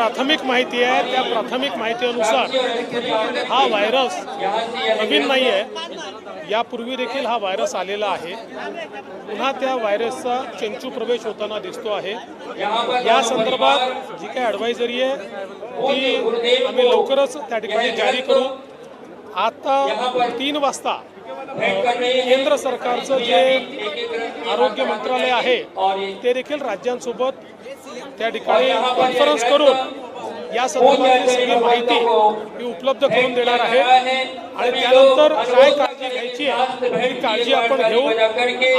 प्राथमिक माहिती आहे त्या प्राथमिक माहितीनुसार हा व्हायरस नवीन नाही आहे, यापूर्वी देखील हा व्हायरस आलेला आहे। पुन्हा त्या व्हायरसचा चंचू प्रवेश होताना दिसतो आहे। या संदर्भात जी काही ॲडवायझरी आहे ती आम्ही लवकरच त्या ठिकाणी जारी करू। आता 3 वाजता केंद्र सरकारचं जे आरोग्य मंत्रालय आहे ते देखील राज्यांसोबत त्या ठिकाणी कॉन्फरन्स करून या संदर्भातली सगळी माहिती ही उपलब्ध करून देणार आहे आणि त्यानंतर काय काळजी घ्यायची आहे ही काळजी आपण घेऊ।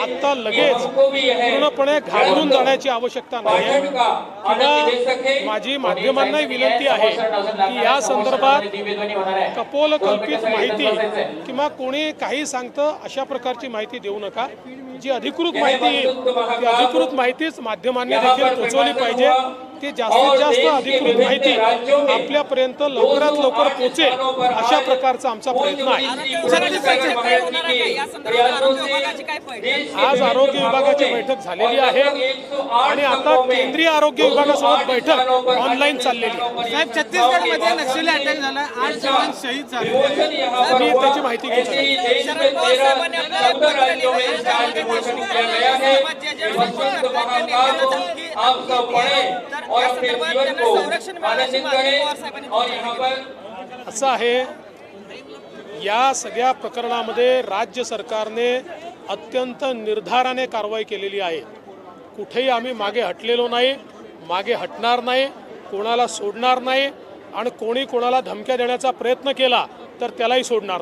आता लगेच पूर्णपणे घाबरून जाण्याची आवश्यकता नाही आहे किंवा माझी माध्यमांनाही विनंती आहे की या संदर्भात कपोलकल्पित माहिती किंवा कोणी काही सांगतं अशा प्रकारची माहिती देऊ नका। जी अधिकृत माहिती येईल ती अधिकृत माहितीच माध्यमांनी देखील पोहोचवली पाहिजे। ती जास्तीत जास्त अधिकृत माहिती आपल्यापर्यंत लवकरात लवकर पोहोचेल अशा प्रकारचा आमचा प्रयत्न आहे। आज आरोग्य विभागाची बैठक झालेली आहे आणि आता केंद्रीय आरोग्य विभागासोबत बैठक ऑनलाईन चाललेली आहे। साहेब, छत्तीसगडमध्ये नक्षली अटॅक झाला, 8 जवान शहीद झाले, मी त्याची माहिती घेतो। असं आहे, या सगळ्या प्रकरणामध्ये राज्य सरकारने अत्यंत निर्धाराने कारवाई केलेली आहे। कुठेही आम्ही मागे हटलेलो नाही, मागे हटणार नाही, कोणाला सोडणार नाही आणि कोणी कोणाला धमक्या देण्याचा प्रयत्न केला तर त्यालाही सोडणार